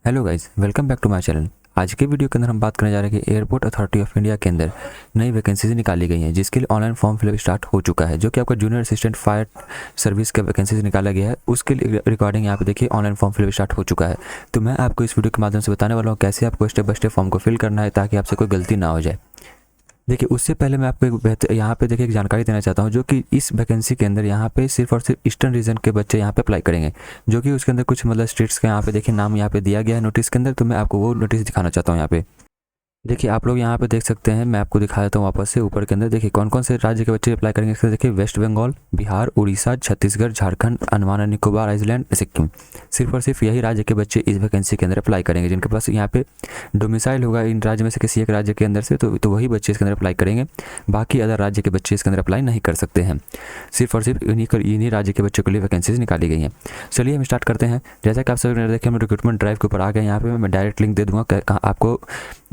Hello guys, welcome back to my channel. आज के video के अंदर हम बात करने जा रहे हैं कि एयरपोर्ट अथॉरिटी ऑफ इंडिया के अंदर नई वैकेंसीज निकाली गई हैं, जिसके लिए ऑनलाइन फॉर्म फिलअप स्टार्ट हो चुका है। जो कि आपका जूनियर असिस्टेंट फायर सर्विस का वैकेंसीज निकाला गया है, उसके लिए रिकॉर्डिंग यहाँ पे देखिए ऑनलाइन फॉर्म फिलअप स्टार्ट हो चुका है। तो मैं आपको इस वीडियो के माध्यम से बताने वाला हूँ कैसे आपको स्टेप बाय स्टेप फॉर्म को फिल करना है, ताकि आपसे कोई गलती ना हो जाए। देखिए, उससे पहले मैं आपको एक बेहतर यहाँ पे देखिए एक जानकारी देना चाहता हूँ, जो कि इस वैकेंसी के अंदर यहाँ पे सिर्फ और सिर्फ ईस्टर्न रीजन के बच्चे यहाँ पे अप्लाई करेंगे। जो कि उसके अंदर कुछ मतलब स्टेट्स का यहाँ पे देखिए नाम यहाँ पे दिया गया है नोटिस के अंदर। तो मैं आपको वो नोटिस दिखाना चाहता हूँ यहाँ पे। देखिए, आप लोग यहाँ पे देख सकते हैं, मैं आपको दिखा देता हूँ वापस से ऊपर के अंदर। देखिए कौन कौन से राज्य के बच्चे अप्लाई करेंगे। इसके देखिए वेस्ट बंगाल, बिहार, उड़ीसा, छत्तीसगढ़, झारखंड, अंडमान एंड निकोबार आइलैंड, सिक्किम। सिर्फ और सिर्फ यही राज्य के बच्चे इस वैकेंसी के अंदर अप्लाई करेंगे, जिनके पास यहाँ पे डोमिसाइल होगा इन राज्य में से किसी एक राज्य के अंदर से। तो वही बच्चे इसके अंदर अप्लाई करेंगे। बाकी अदर राज्य के बच्चे इसके अंदर अप्लाई नहीं कर सकते हैं। सिर्फ और सिर्फ इन्हीं राज्य के बच्चों के लिए वैकेंसीज निकाली गई हैं। चलिए हम स्टार्ट करते हैं। जैसा कि आप सब देखिए, हम रिक्रूटमेंट ड्राइव के ऊपर आ गए। यहाँ पे मैं डायरेक्ट लिंक दे दूँगा आपको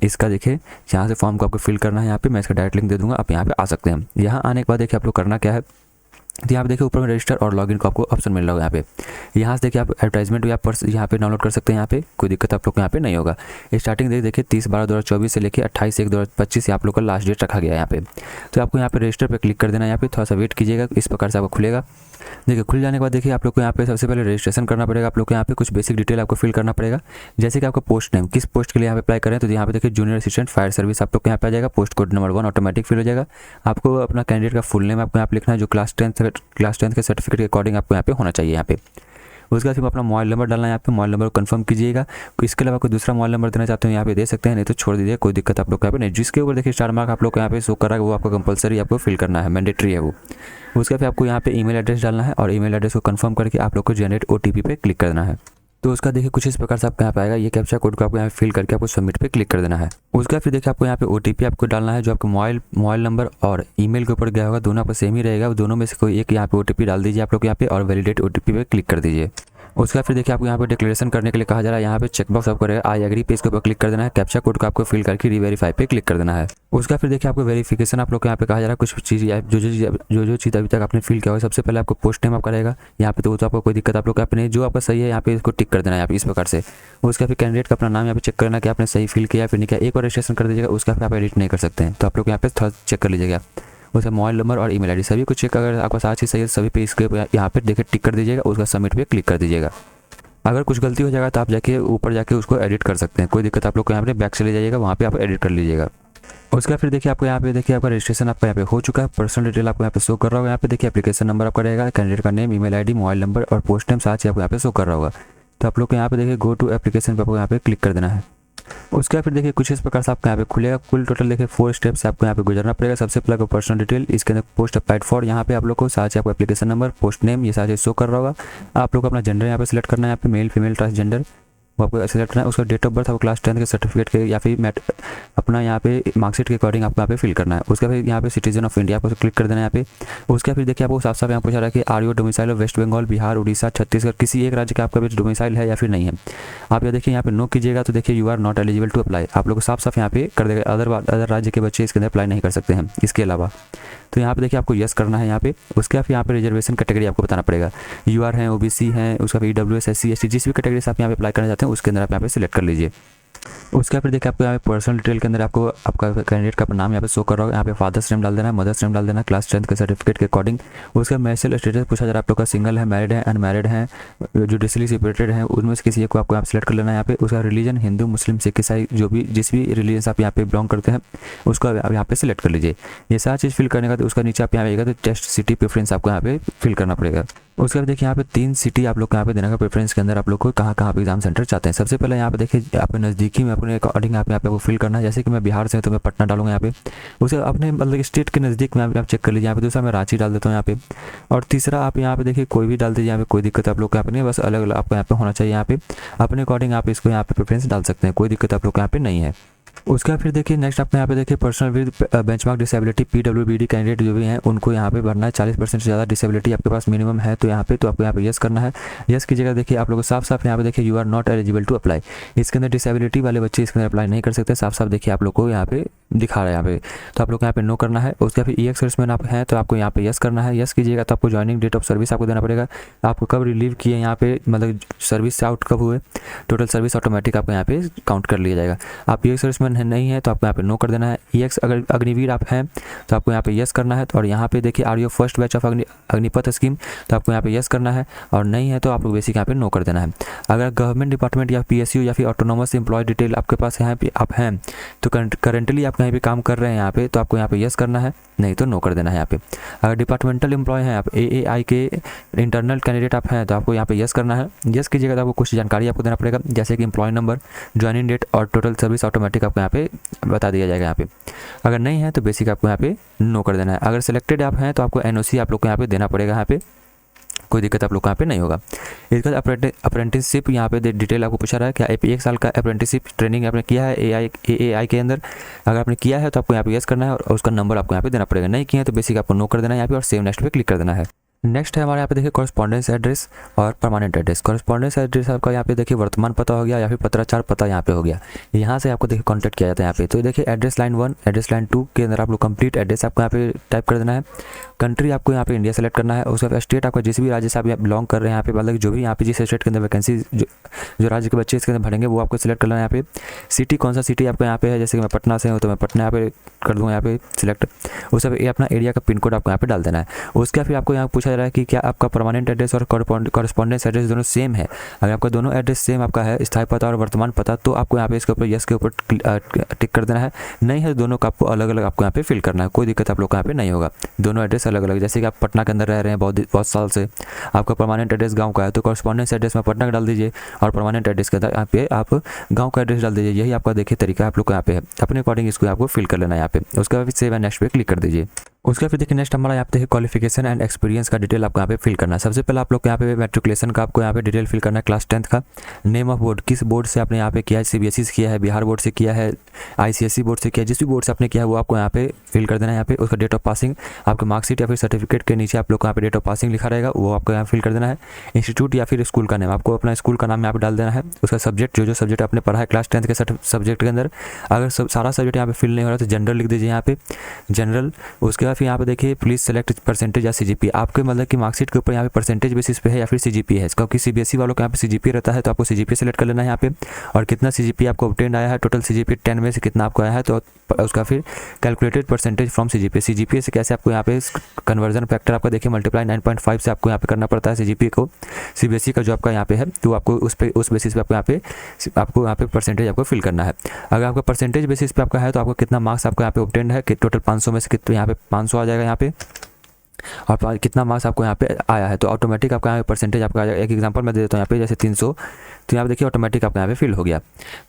इसका। देखिए यहाँ से फॉर्म को आपको फिल करना है। यहाँ पे मैं इसका डायरेक्ट लिंक दे दूंगा, आप यहाँ पे आ सकते हैं। यहाँ आने के बाद देखिए आप लोग करना क्या है। तो यहाँ पे देखिए ऊपर में रजिस्टर और लॉगिन को आपको ऑप्शन मिल रहा होगा। यहाँ पे यहाँ से देखिए आप एडवर्टाइजमेंट भी आप यहाँ पे डाउनलोड कर सकते हैं। यहाँ पे कोई दिक्कत आप लोग को यहाँ पे नहीं होगा। स्टार्टिंग देखिए 30/12/2024 से लेकर 28/1/2025 आप लोग का लास्ट डेट रखा गया है यहाँ पे। तो आपको यहाँ पे रजिस्टर पर क्लिक कर देना है। यहाँ पे थोड़ा सा वेट कीजिएगा, इस प्रकार से आपको खुलेगा। देखिए खुल जाने के बाद देखिए आप लोग को यहाँ पे सबसे पहले रजिस्ट्रेशन करना पड़ेगा। आप लोग को यहाँ पे कुछ बेसिक डिटेल आपको फिल करना पड़ेगा, जैसे कि आपका पोस्ट नेम, किस पोस्ट के लिए यहाँ पे अप्लाई करें। तो यहाँ पे देखिए जूनियर असिस्टेंट फायर सर्विस आप लोग को यहाँ पे आ जाएगा। Post code number 1 automatic fill हो जाएगा। आपको अपना कैंडिडेट का फुल नेम आपको यहाँ पे लिखना है, जो क्लास टेंथ के सर्टिफिकेट के अकॉर्डिंग आपको यहाँ पे होना चाहिए यहाँ पे। उसके बाद फिर अपना मोबाइल नंबर डालना है। यहाँ पे मोबाइल नंबर को कंफर्म कीजिएगा। इसके अलावा कोई दूसरा मोबाइल नंबर देना चाहते हो यहाँ पे दे सकते हैं, नहीं तो छोड़ दीजिए, कोई दिक्कत आप लोग को यहाँ पे नहीं। जिसके ऊपर देखिए स्टार मार्क आप लोग को यहाँ पे शो कर रहा है, वो आपको कंपलसरी आपको फिल करना है, मैंडेटरी है वो। उसके बाद आपको यहाँ पे ईमेल एड्रेस डालना है, और ईमेल एड्रेस को कंफर्म करके आप लोग को जनरेट OTP पे क्लिक करना है। तो उसका देखिए कुछ इस प्रकार से आपको यहाँ पे आएगा। ये कैप्चा कोड को आपको यहाँ फिल करके आपको सबमिट पे क्लिक कर देना है। उसका फिर देखिए आपको यहाँ पे OTP आपको डालना है, जो आपको मोबाइल नंबर और ईमेल के ऊपर गया होगा, दोनों आपका सेम ही रहेगा। दोनों में से कोई एक यहाँ पे OTP डाल दीजिए आप लोग यहाँ पे, और वैलिडेट OTP पे क्लिक कर दीजिए। उसका फिर देखिए आपको यहाँ पे डिक्लेरेशन करने के लिए कहा जा रहा है। यहाँ पे चेकबॉक्स आपको रहेगा आई एग्री पे, इसके ऊपर क्लिक कर देना है। कैप्चा कोड को आपको फिल करके रीवेरीफाई पे क्लिक कर देना है। उसका फिर देखिए आपको वेरिफिकेशन आप लोग को यहाँ पे कहा जा रहा है। कुछ चीज़ जो चीज़ अभी तक आपने फिल किया होगा, सबसे पहले आपको पोस्ट नेम आपका रहेगा यहाँ पे। तो आपको कोई दिक्कत आप लोग आपने जो आपका सही है यहाँ पे इसको टिक कर देना है यहाँ पे इस प्रकार से। उसका फिर कैंडिडेट का अपना नाम यहाँ पे चेक करना कि आपने सही फिल किया फिर नहीं किया। एक और रजिस्ट्रेशन कर दीजिएगा। उसका फिर आप एडिट नहीं कर सकते हैं, तो आप लोग यहाँ पे थोड़ा चेक कर लीजिएगा। उसका मोबाइल नंबर और ईमेल आईडी सभी कुछ चेक, अगर आपका साथ ही सही है सभी पे इसके यहाँ पे देखिए टिक कर दीजिएगा। उसका सबमिट पे क्लिक कर दीजिएगा। अगर कुछ गलती हो जाएगा तो आप जाके ऊपर जाके उसको एडिट कर सकते हैं, कोई दिक्कत आप लोग को यहाँ पे बैक चले जाइएगा, वहाँ पे आप एडिट कर लीजिएगा। उसका फिर देखिए आपको यहाँ पे देखिए आपका रजिस्ट्रेशन आपका यहाँ पे हो चुका है। पर्सनल डिटेल आपको यहाँ पे शो कर रहा होगा। यहाँ पे देखिए एप्लीकेशन नंबर आपका रहेगा, कैंडिडेट का name, email ID, mobile number और पोस्ट नेम साथ ही आपको यहाँ पे शो कर रहा होगा। तो आप लोग को यहाँ पे देखिए गो टू एप्लीकेशन पर आपको यहाँ पे क्लिक कर देना है। उसके फिर देखिए कुछ इस प्रकार से आपको यहाँ पे खुलेगा। कुल टोटल देखिए 4 स्टेप्स आपको यहाँ पे गुजरना पड़ेगा। सबसे पहले आपको पर्सनल डिटेल, इसके अंदर पोस्ट अप्लाइड फॉर, यहाँ पे आप लोग को साथ ही आपको एप्लीकेशन नंबर, पोस्ट नेम, ये साथ ही शो कर रहा होगा। आप लोग को अपना जेंडर यहाँ पे सिलेक्ट करना है। यहाँ पे मेल फीमेल ट्रांसजेंडर वो आपको सेलेक्ट करना है। उसका डेट ऑफ बर्थ आपको क्लास 10 के सर्टिफिकेट के या फिर अपना यहाँ पे मार्कशीट के अकॉर्डिंग आपको यहाँ पे फिल करना है। उसका फिर यहाँ पे सिटीजन ऑफ इंडिया आपको क्लिक कर देना है यहाँ पे। उसका फिर देखिए आपको साफ साफ यहाँ पूछा रहा है कि are you domicile of West Bengal, Bihar, Orissa, Chhattisgarh, किसी एक राज्य का आपका भी डोमिसाइल है या फिर नहीं है। आप यहाँ देखिए यहाँ पे नो कीजिएगा, तो देखिए you are not eligible to apply, आप लोग को साफ साफ यहाँ पे कर देगा। अदर राज्य के बच्चे इसके अंदर अप्लाई नहीं कर सकते हैं इसके अलावा। तो यहाँ पे देखिए आपको यस करना है यहाँ पे। उसके फिर यहाँ पे रिजर्वेशन कैटेगरी आपको बताना पड़ेगा। UR हैं, OBC हैं, उसका फिर EWS, SC ST, जिस भी कैटेगरी से आप यहाँ पे अप्लाई करना चाहते हैं उसके अंदर आप यहाँ पे सिलेक्ट कर लीजिए। उसके फिर देखिए आपको यहाँ पे पर्सनल डिटेल के अंदर आपको आपका कैंडिडेट का नाम यहाँ पे शो कर रहा होगा। यहाँ पे फादर्स नेम डाल देना है, मदर्स नेम डाल देना है, क्लास 10 के सर्टिफिकेट के अकॉर्डिंग। उसका मैरिटल स्टेटस पूछा जा रहा है आप लोग का, सिंगल है, मैरिड है, अनमैरिड है, जुडिशली सेपरेटेड है, उनमें से किसी एक को आपको यहाँ सेलेक्ट कर लेना है यहाँ पे। उसका रिलीजन हिंदू, मुस्लिम, सिख, ईसाई, जो भी जिस भी रिलीजन से आप यहाँ पे बिलोंग करते हैं उसको आप यहाँ पे सिलेक्ट कर लीजिए। ये सारी चीज़ फिल करने का, तो उसका नीचे आप यहाँ आएगा तो टेस्ट सिटी प्रेफरेंस आपको यहाँ पे फिल करना पड़ेगा। उसके बाद देखिए यहाँ पे 3 सिटी आप लोग को यहाँ पे देने का प्रेफरेंस के अंदर आप लोग को कहाँ पे एग्जाम सेंटर चाहते हैं। सबसे पहले यहाँ पे देखिए आपके नज़दीकी में अपने अकॉर्डिंग आप यहाँ पे फिल करना है। जैसे कि मैं बिहार से हूँ तो मैं पटना डालूंगा यहाँ पे। उसे अपने मतलब स्टेट के नज़दीक में आप चेक कर लीजिए। यहाँ पे दूसरा मैं रांची डाल देता हूँ यहाँ पे। और तीसरा आप यहाँ पे देखिए कोई भी डाल दीजिए, यहाँ पे कोई दिक्कत आप लोग को यहाँ पे नहीं, बस अलग अलग आपको यहाँ पे होना चाहिए। यहाँ पे अपने अकॉर्डिंग आप इसको यहाँ पे प्रेफरेंस डाल सकते हैं, कोई दिक्कत आप लोग को यहाँ पे नहीं है। उसका फिर देखिए नेक्स्ट आपको यहाँ पे देखिए personal with benchmark disability PWBD candidate जो भी हैं उनको यहाँ पे भरना है। 40% से ज़्यादा डिसेबिलिटी आपके पास मिनिमम है तो यहाँ पे तो आपको यहाँ पे यस करना है। यस कीजिएगा। देखिए आप लोग साफ साफ यहाँ पे देखिए you are not eligible to apply. इसके अंदर डिसेबिलिटी वाले बच्चे इसके अंदर अप्लाई नहीं कर सकते। साफ साफ देखिए आप लोग को यहाँ पे दिखा रहा है यहाँ पे, तो आप लोग को यहाँ पे नो करना है। उसका फिर EX सर्विसमैन आप हैं तो आपको यहाँ पे यस करना है। यस कीजिएगा तो आपको ज्वाइनिंग डेट ऑफ सर्विस आपको देना पड़ेगा। आपको कब रिलीव किए यहाँ पे, मतलब सर्विस से आउट कब हुए, टोटल सर्विस ऑटोमेटिक आपको यहाँ पे काउंट कर लिया जाएगा। आप EX सर्विसमैन नहीं है तो आपको यहाँ पे नो कर देना है। EX अगर अग्निवीर आप हैं तो आपको यहाँ पे यस करना है। और यहाँ पे देखिए are you first batch of Agnipath scheme तो आपको यहाँ पे यस करना है, और नहीं है तो आप लोग बेसिक यहाँ पे नो कर देना है। अगर गवर्नमेंट डिपार्टमेंट या PSU या फिर ऑटोनोमस एम्प्लॉय डिटेल आपके पास यहाँ पे आप हैं तो करंटली आप यहाँ पे काम कर रहे हैं यहाँ पे तो आपको यहाँ पे यस करना है, नहीं तो नो कर देना है यहाँ पे। अगर डिपार्टमेंटल एम्प्लॉय हैं आप, AAI के इंटरनल कैंडिडेट आप हैं तो आपको यहाँ पे यस करना है। यस कीजिएगा तो आपको कुछ जानकारी आपको देना पड़ेगा, जैसे कि एम्प्लॉय नंबर, ज्वाइनिंग डेट और टोटल सर्विस ऑटोमेटिक आपको यहाँ पे बता दिया जाएगा यहाँ पे। अगर नहीं है तो बेसिक आपको यहाँ पे नो कर देना है। अगर सिलेक्टेड आप हैं तो आपको NOC आप लोग को यहाँ पे देना पड़ेगा। यहाँ पे कोई दिक्कत आप लोग को यहाँ पे नहीं होगा। इसके बाद अप्रेंटिसशिप यहाँ पे डिटेल आपको पूछा रहा है, क्या 1 साल का अप्रेंटिसशिप ट्रेनिंग आपने किया है AAI के अंदर। अगर आपने किया है तो आपको यहाँ पे यस करना है और उसका नंबर आपको यहाँ पे देना पड़ेगा। नहीं किया है तो बेसिक आपको नो कर देना है यहाँ पे और सेव नेक्स्ट पे क्लिक कर देना है। नेक्स्ट है हमारे यहाँ पे देखिए कॉरेस्पॉन्डेंस एड्रेस और परमानेंट एड्रेस। कॉरेस्पॉन्डेंस एड्रेस आपका यहाँ पे देखिए वर्तमान पता हो गया या फिर पत्राचार पता यहाँ पे हो गया। यहाँ से आपको देखिए कांटेक्ट किया जाता है यहाँ पे। तो देखिए एड्रेस लाइन 1 एड्रेस लाइन 2 के अंदर आप लोग कंप्लीट एड्रेस आपको यहाँ पे टाइप कर देना है। कंट्री आपको यहाँ पे इंडिया सेलेक्ट करना है। उसके बाद स्टेट आपका जिस भी राज्य से आप बिलोंग कर रहे हैं यहाँ पे, मतलब जो भी यहाँ पे जिस स्टेट के अंदर वैकेंसी जो राज्य के बच्चे इसके अंदर भरेंगे वो आपको सिलेक्ट करना है यहाँ पे। सिटी कौन सा सिटी आपका यहाँ पे है, जैसे कि मैं पटना से हूँ तो मैं पटना यहाँ पे कर दूँगा यहाँ पे सिलेक्ट। उसके बाद अपना एरिया का पिन कोड आपको यहाँ पे डाल देना है। उसका फिर आपको यहाँ पूछा जा रहा है कि क्या आपका परमानेंट एड्रेस और कॉरेस्पॉन्डेंस एड्रेस दोनों सेम है। अगर आपका दोनों एड्रेस सेम आपका है, स्थायी पता और वर्तमान पता, तो आपको यहाँ पे इसके ऊपर यस के ऊपर टिक कर देना है। नहीं है तो दोनों का आपको अलग अलग आपको यहाँ पे फिल करना है। कोई दिक्कत आप लोग को यहाँ पे नहीं होगा। दोनों एड्रेस अलग अलग, जैसे कि आप पटना के अंदर रह रहे हैं बहुत साल से, आपका परमानेंट एड्रेस गाँव का है तो कॉरेस्पॉन्डेंस एड्रेस में पटना का डाल दीजिए और परमानेंट एड्रेस के अंदर यहाँ पे आप गाँव का एड्रेस डाल दीजिए। यही आपका देखिए तरीका आप लोग को यहाँ पे है। अपने अकॉर्डिंग इसको आपको फिल कर लेना है यहाँ पे। उसके बाद सेव एंड नेक्स्ट पे क्लिक कर दीजिए। उसका फिर देखिए नेक्स्ट हमारा यहाँ पे क्वालिफिकेशन एंड एक्सपीरियंस का डिटेल आपको यहाँ पे फिल करना है। सबसे पहले आप लोग को यहाँ पे मैट्रिकुलेशन का आपको यहाँ पे डिटेल फिल करना है। क्लास 10th का नेम ऑफ बोर्ड, किस बोर्ड से आपने यहाँ पे किया है, CBSE से किया है, बिहार बोर्ड से किया है, ICSE बोर्ड से किया है, जिस भी बोर्ड से आपने किया है वो आपको यहाँ पे फिल कर देना है। यहाँ पे उसका डेट ऑफ पासिंग, आपके मार्कशीट या फिर सर्टिफिकेट के नीचे आप लोग को यहाँ पे डेट ऑफ पासिंग लिखा रहेगा, वो आपको यहाँ फिल कर देना है। इंस्टीट्यूट या फिर स्कूल का नेम, आपको अपना स्कूल का नाम यहाँ पे डाल देना है। उसका सब्जेक्ट, जो सब्जेक्ट आपने पढ़ा है क्लास 10th के सब्जेक्ट के अंदर, अगर सारा सब्जेक्ट यहाँ पे फिल नहीं हो रहा तो जनरल लिख दीजिए यहाँ पे जनरल। उसके बाद फिर यहाँ पे देखिए प्लीज सेलेक्ट परसेंटेज या CGPA, आपके मतलब कि मार्कशीट के ऊपर यहाँ पे परसेंटेज बेसिस पे है या फिर CGPA है। क्योंकि CBSE वालों को यहाँ पे CGPA रहता है तो आपको CGPA सेलेक्ट कर लेना है यहाँ पे। और कितना CGPA आपको ऑब्टेन आया है, टोटल CGPA 10 में से कितना आपको आया है, तो उसका फिर कैलकुलेटेड परसेंटेज फ्रॉम CGPA से कैसे आपको यहाँ पे कन्वर्जन फैक्टर आपका देखिए मल्टीप्लाई 9.5 से आपको यहाँ पे करना पड़ता है CGPA को। CBSE का जो आपका यहाँ पे है तो आपको उस बेसिस पे आपको यहाँ पे परसेंटेज आपको फिल करना है। अगर आपका परसेंटेज बेसिस पे आपका है तो आपको कितना मार्क्स आपको यहाँ पे ऑब्टेन है, कि टोटल 500 में से कितना यहाँ पे 500 आ जाएगा यहाँ पे, और कितना मार्क्स आपको यहाँ पे आया है तो ऑटोमेटिक आपका यहाँ पे परसेंटेज आपका आ जाएगा। एक एग्जांपल मैं दे देता हूँ यहाँ पे, जैसे 300, तो यहाँ पे देखिए ऑटोमेटिक आपको यहाँ पे फिल हो गया।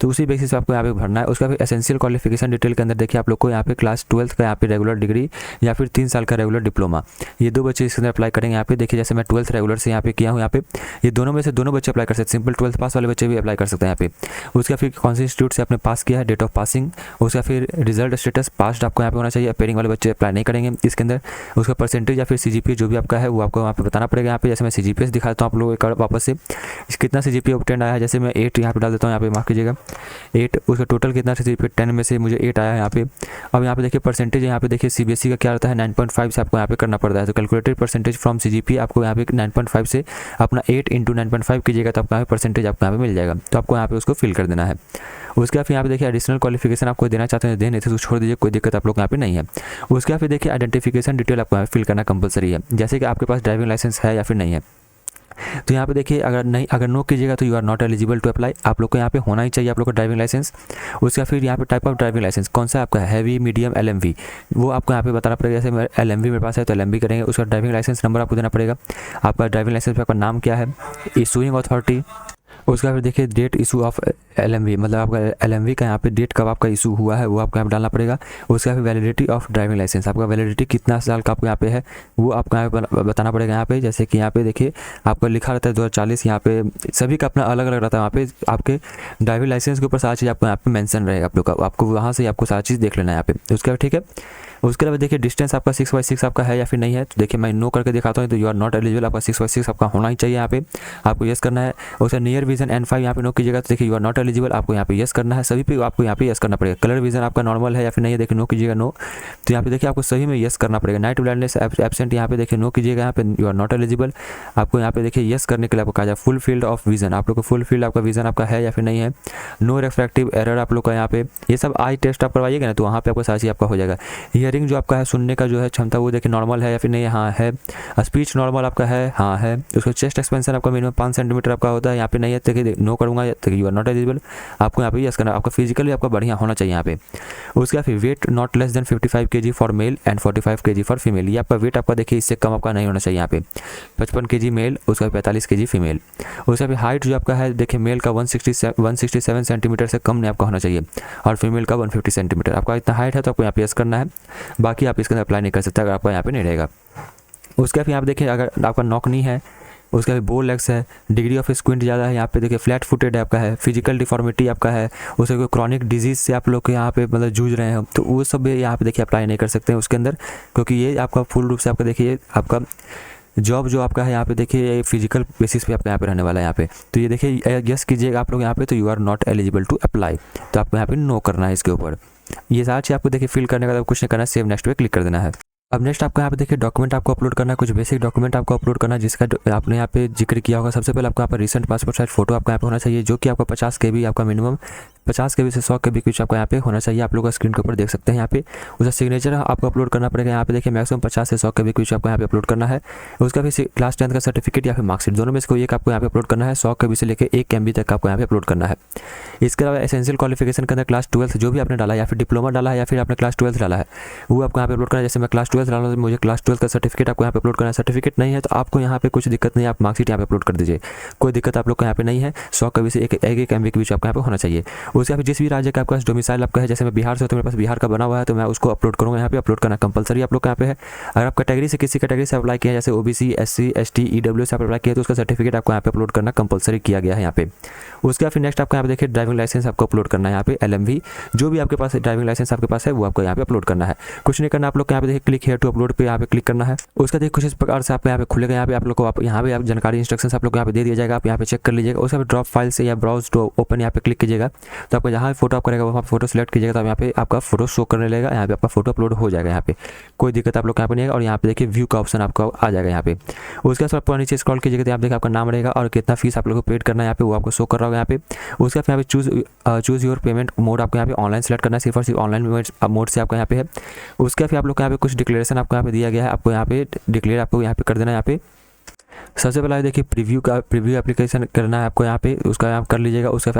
तो उसी बेसिस पे आपको यहाँ पे भरना है। उसका फिर एसेंशियल क्वालिफिकेशन डिटेल के अंदर देखिए आप लोग को यहाँ पे क्लास 12th का यहाँ पे रेगुलर डिग्री या फिर 3 साल का रेगुलर डिप्लोमा, ये 2 बच्चे इसके अंदर अप्लाई करेंगे। यहाँ पे देखिए जैसे मैं 12th रेगुलर से यहाँ पे किया हूँ, यहाँ पे ये दोनों में से दोनों बच्चे अप्लाई कर सकते हैं। सिंपल 12th पास वाले बच्चे भी अप्लाई कर सकते हैं यहाँ पे। उसका फिर कौन से इंस्टीट्यूट से आपने पास किया है, डेट ऑफ पासिंग, उसका फिर रिजल्ट स्टेटस पास्ड आपको यहाँ पे होना चाहिए। अपेयरिंग वाले बच्चे अप्लाई नहीं करेंगे इसके अंदर। उसका परसेंटेज या फिर CGPA जो भी आपका है वो आपको यहाँ पे बताना पड़ेगा। यहाँ पे जैसे मैं CGPA दिखाता हूँ आप लोग वापस से, कितना CGPA ऑब्टेन आया है, जैसे मैं 8 यहाँ पे डाल देता हूँ, यहाँ पे मार्क कीजिएगा 8। उसका टोटल कितना CGPA 10 में से मुझे 8 आया है यहाँ पे। अब यहाँ पे देखिए परसेंटेज, यहाँ पे देखिए CBSE का क्या रहता है 9.5 से आपको यहाँ पे करना पड़ता है। तो कैलकुलेटेड परसेंटेज फ्रॉम CGPA आपको यहाँ पे 9.5 से अपना 8 × 9.5 कीजिएगा तो आपको यहाँ पे परसेंटेज आपको यहाँ पे मिल जाएगा। तो आपको यहाँ पे उसको फिल कर देना है। उसके बाद फिर यहाँ पे देखिए एडिशनल क्वालिफिकेशन आपको देना चाहते हैं दे, नहीं तो छोड़ दीजिए, कोई दिक्कत आप लोग यहाँ पे नहीं है। उसके बाद फिर देखिए आइडेंटिफिकेशन डिटेल आपको यहाँ पे फिल करना कंपलसरी है, जैसे कि आपके पास ड्राइविंग लाइसेंस है या फिर नहीं है। तो यहाँ पे देखिए अगर नो कीजिएगा तो you are not eligible to apply. आप लोग को यहाँ पे होना ही चाहिए आप लोग का ड्राइविंग लाइसेंस। उसका फिर यहाँ पे टाइप ऑफ ड्राइविंग लाइसेंस कौन सा आपका है, हैवी, मीडियम, LMV, वो आपको यहाँ पे बताना पड़ेगा। जैसे LMV मेरे पास है तो LMV करेंगे। उसका ड्राइविंग लाइसेंस नंबर आपको देना पड़ेगा। आपका ड्राइविंग लाइसेंस पे आपका नाम क्या है, इशूइंग अथॉरिटी। उसका फिर देखिए डेट इशू ऑफ LMV मतलब आपका LMV का यहाँ पे डेट कब आपका इशू हुआ है वो आपको यहाँ पे डालना पड़ेगा। उसके बाद वैलिडिटी ऑफ ड्राइविंग लाइसेंस, आपका वैलिडिटी कितना साल का आपको यहाँ पे है वो आपको यहाँ पे बताना पड़ेगा। यहाँ पे जैसे कि यहाँ पे देखिए आपका लिखा रहता है 2040, यहाँ पे सभी का अपना अलग अलग रहता है। वहाँ पे आपके ड्राइविंग लाइसेंस के ऊपर सारी चीज़ आपको यहाँ पे मेंशन रहेगा आप लोग का, आपको वहाँ से आपको सारी चीज़ देख लेना है यहाँ पे। उसके बाद ठीक है, उसके अलावा देखिए डिस्टेंस आपका 6x6 आपका है या फिर नहीं है। तो देखिए मैं नो करके दिखाता हूँ, तो यू आर नॉट एलिजिबल, आपका 6x6 आपका होना ही चाहिए यहाँ पे, आपको यस करना है। उसका नियर विजन N5 यहाँ पे नो कीजिएगा, तो देखिए यू आर नॉट एलिजिबल, आपको यहाँ पे यस करना है। सभी पे आपको यहाँ पे यस करना पड़ेगा। कलर विजन आपका नॉर्मल है या फिर नहीं है, देखिए नो कीजिएगा नो, तो यहाँ पे देखिए आपको सभी में यस करना पड़ेगा। नाइट ब्लाइंडनेस एब्सेंट यहाँ पे देखिए नो कीजिएगा, यहाँ पे यू आर नॉट एलिजिबल। आपको यहाँ पे देखिए यस करने के लिए आपको कहा जाए फुल फील्ड ऑफ विजन, आप लोग को फुल फील्ड आपका विजन आपका है या फिर नहीं है। नो रिफ्रैक्टिव एरर आप लोग का यहाँ पे, ये सब आई टेस्ट आप करवाइएगा ना, तो वहाँ पे आपको सारी चीज़ आपका हो जाएगा। हियरिंग जो आपका है सुनने का जो है क्षमता वो देखिए नॉर्मल है या फिर नहीं है, हाँ है। स्पीच नॉर्मल आपका है, हाँ है। उसको चेस्ट एक्सपेंशन आपका मिनिमम 5 सेंटीमीटर आपका होता है, यहाँ पे नहीं है, देखिए नो करूँगा, यू आर नॉट एलिजिबल। आपको यहाँ पे यस करना, आपका फिजिकली आपका बढ़िया होना चाहिए यहाँ पे। उसके बाद फिर weight not less than 55 kg for male and 45 kg for female, ये आपका वेट आपका देखिए इससे कम आपका नहीं होना चाहिए यहाँ पे। 55 kg मेल, उसका 45 kg फीमेल। उसका फिर हाइट जो आपका है देखिए मेल का 167 सेंटीमीटर से कम नहीं आपका होना चाहिए, और फीमेल का 150 सेंटीमीटर। आपका इतना हाइट है तो आपको यहाँ पे यस करना है, बाकी आप इसके अंदर अप्लाई नहीं कर सकते अगर आपका यहाँ पे नहीं रहेगा। उसके फिर आप देखिए अगर आपका नॉक नहीं है, उसका भी बो लेग्स है, डिग्री ऑफ स्क्विंट ज़्यादा है, यहाँ पे देखिए फ्लैट फुटेड आपका है, फिजिकल डिफॉर्मिटी आपका है, उसके कोई क्रॉनिक डिजीज़ से आप लोग के यहाँ पे मतलब जूझ रहे हैं, तो वो सब यहाँ पे देखिए अप्लाई नहीं कर सकते हैं उसके अंदर, क्योंकि ये आपका फुल रूप से आपका देखिए आपका जॉब जो आपका है यहाँ पे देखिए फिजिकल बेसिस पे आपका यहाँ पे रहने वाला है यहाँ पे। तो ये देखिए यस कीजिएगा आप लोग यहाँ पे, तो you are not eligible to apply, तो आपको यहाँ पे नो करना है इसके ऊपर। ये सारी चीज़ आपको देखिए फिल करने के बाद कुछ नहीं करना है, सेव नेक्स्ट पे क्लिक कर देना है। अब नेक्स्ट आपको यहाँ पे देखिए डॉक्यूमेंट आपको अपलोड करना है, कुछ बेसिक डॉक्यूमेंट आपको अपलोड करना है जिसका आपने यहाँ पे जिक्र किया होगा। सबसे पहले आपको यहाँ पर रिसेंट पासपोर्ट साइज फोटो आपका यहाँ पे होना चाहिए, जो कि आपका 50 KB आपका मिनिमम 50 KB से 100 KB कुछ आपका यहाँ पे होना चाहिए। आप लोग का स्क्रीन के ऊपर देख सकते हैं यहाँ पे उसका सिग्नेचर आपको अपलोड करना पड़ेगा। यहाँ पे देखिए मैक्सिमम 50 से 100 KB कुछ आपको यहाँ पे अपलोड करना है। उसका भी क्लास 10 का सर्टिफिकेट या फिर मार्कशीट दोनों में से कोई एक आपको यहाँ पे अपलोड करना है। 100 KB से लेकर 1 MB तक आपको यहाँ पे अपलोड करना है। इसके अलावा एसेंशियल क्वालिफिकेशन के अंदर क्लास 12 जो भी आपने डाला है या फिर डिप्लोमा डाला है या फिर आपने क्लास 12 डाला है वो आपको यहाँ पे अपलोड करना है। जैसे मैं क्लास 12 डाला हूँ, मुझे क्लास 12 का सर्टिफिकेट आपको यहाँ पे अपलोड करना है। सर्टिफिकेट नहीं है तो आपको यहाँ पे कुछ दिक्कत नहीं है, आप मार्कशीट यहाँ पे अपलोड कर दीजिए, कोई दिक्कत आप लोग को यहाँ पे नहीं है। 100 KB से 1 MB के बीच आपका यहाँ पे होना चाहिए। उसके बाद जिस भी राज्य का आपका डोमिसाइल आपका है, जैसे मैं बिहार से हूँ तो मेरे पास बिहार का बना हुआ है तो मैं उसको अपलोड करूँगा। यहाँ पे अपलोड करना कंपलसरी आप लोग का यहाँ पे है। अगर आप कैटेगरी से किसी कैटेगरी से अप्लाई किया, जैसे OBC SC ST EW से आप अप्लाई किया तो उसका सर्टिफिकेट आपको यहाँ पे अपलोड करना कंपलसरी किया गया है यहाँ पे। उसके बाद फिर नेक्स्ट आपका यहाँ पे देखिए ड्राइविंग लाइसेंस आपको अपलोड करना है। यहाँ पे LMV जो भी आपके पास ड्राइविंग लाइसेंस आपके पास है वो आपको यहाँ पे अपलोड करना है। कुछ नहीं करना आप लोग को यहाँ पे देखिए क्लिक हियर टू अपलोड पे यहाँ पे क्लिक करना है। उसका देखिए कुछ इस प्रकार से आपको यहाँ पे खुलेगा। यहाँ पे आप लोग को यहाँ पे आप जानकारी इंस्ट्रक्शंस आप लोग को यहाँ पे दे दिया जाएगा, आप यहाँ पे चेक कर लीजिएगा। उसका ड्रॉप फाइल से या ब्राउज टू ओपन यहाँ पे क्लिक कीजिएगा तो आपको जहाँ फोटो आप करेगा वहाँ फोटो सेलेक्ट कीजिएगा तो यहाँ पे आपका फोटो शो करने लगेगा। यहाँ पे आपका फोटो अपलोड हो जाएगा, यहाँ पे कोई दिक्कत आप लोग यहाँ पे नहीं है। और यहाँ पे देखिए व्यू का ऑप्शन आपको आ जाएगा यहाँ पे। उसके बाद आपको नीचे स्क्रॉल कीजिएगा तो यहाँ देखिए आपका नाम रहेगा और कितना फीस आप लोग को पेड करना है यहाँ पे वो आपको शो कर रहा होगा यहाँ पे। उसके बाद यहाँ पे चूज़ योर पेमेंट मोड आपको यहाँ पे ऑनलाइन सेलेक्ट करना है, सिर्फ और सिर्फ ऑनलाइन मोड से आपका यहाँ पे है। उसके बाद आप लोग को यहाँ पे कुछ डिक्लेरेशन आपको यहाँ पे दिया गया है, आपको यहाँ पे डिक्लेयर आपको यहाँ पे कर देना है। यहाँ पे सबसे पहले देखिए प्रीव्यू एप्लीकेशन करना है आपको यहाँ पे, उसका आप कर लीजिएगा। उसका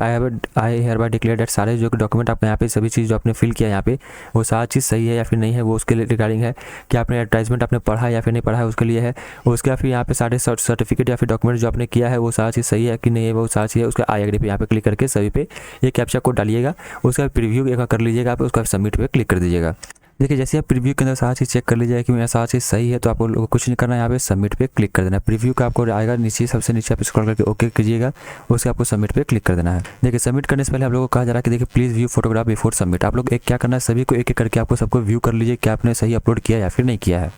आई हेयर बाय डिक्लेयर दैट सारे जो डॉक्यूमेंट आपने यहाँ पे सभी चीज़ जो आपने फिल किया यहाँ पे वो सारी चीज़ सही है या फिर नहीं है, वो उसके रिगार्डिंग है कि आपने एडवर्टाइजमेंट आपने पढ़ा है या फिर नहीं पढ़ा है उसके लिए है। उसके फिर यहाँ पे सारे सर्टिफिकेट या फिर डॉक्यूमेंट जो आपने किया है वो सारी चीज़ सही है कि नहीं है, वो सारी चीज़ है। उसका आई एग्री पे यहाँ पे क्लिक करके सभी पे ये कैप्चा कोड डालिएगा। उसका प्रीव्यू एक कर लीजिएगा आप, उसका सबमिट पे क्लिक कर दीजिएगा। देखिए जैसे आप प्रीव्यू के अंदर सारी चीज़ चेक कर लीजिए कि मेरा सारी चीज़ सही है तो आपको लोगों को कुछ नहीं करना है, यहाँ पे सबमिट पे क्लिक कर देना है। प्रीव्यू का आपको आएगा नीचे, सबसे नीचे आप स्क्रॉल करके ओके कीजिएगा, उससे आपको सबमिट पे क्लिक कर देना है। देखिए सबमिट करने से पहले आप लोगों को कहा जा रहा है कि देखिए please view photograph before submit. आप लोग एक क्या करना है, सभी को एक एक करके आपको सबको व्यू कर लीजिए कि आपने सही अपलोड किया या फिर नहीं किया है।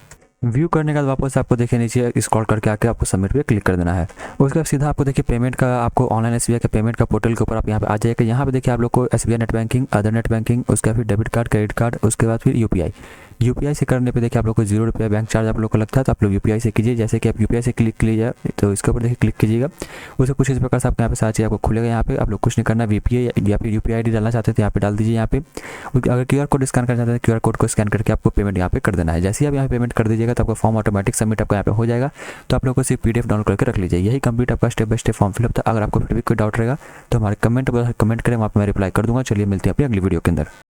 व्यू करने के बाद वापस आपको देखिए नीचे स्क्रॉल करके आके आपको सबमिट पे क्लिक कर देना है। उसके बाद सीधा आपको देखिए पेमेंट का आपको ऑनलाइन SBI के पेमेंट का पोर्टल के ऊपर आप यहाँ पे आ जाएगा। यहाँ पे देखिए आप लोग को SBI net banking, other net banking, उसके बाद फिर डेबिट कार्ड, क्रेडिट कार्ड, उसके बाद फिर UPI से करने पे देखिए आप लोग को 0 रुपया बैंक चार्ज आप लोग को लगता है तो आप लोग UPI से कीजिए। जैसे कि आप UPI से क्लिक कीजिए तो इसके ऊपर देखिए क्लिक कीजिएगा, उसे कुछ इस प्रकार से आपको यहाँ पे सारी चीज़ आपको खुलेगा। यहाँ पे आप लोग कुछ नहीं करना, VPA या फिर UPI ID डालना चाहते थे यहाँ पे डाल दीजिए। यहाँ पे अगर QR कोड स्कैन करना चाहते हैं QR कोड को स्कैन करके आपको पेमेंट यहाँ पे कर देना है। जैसे ही आप यहाँ पेमेंट कर दीजिएगा तो आपका फॉर्म ऑटोमेटिक सबमिट आपका यहाँ पे हो जाएगा। तो आप लोग को सिर्फ PDF डाउनलोड करके रख लीजिए। यही कंप्लीट आपका step by step form fill up था। अगर आपको फिर भी कोई डाउट रहेगा तो हमारे कमेंट करें, वहाँ पर मैं रिप्लाई कर दूँगा। चलिए मिलते हैं अपनी अगली वीडियो के अंदर।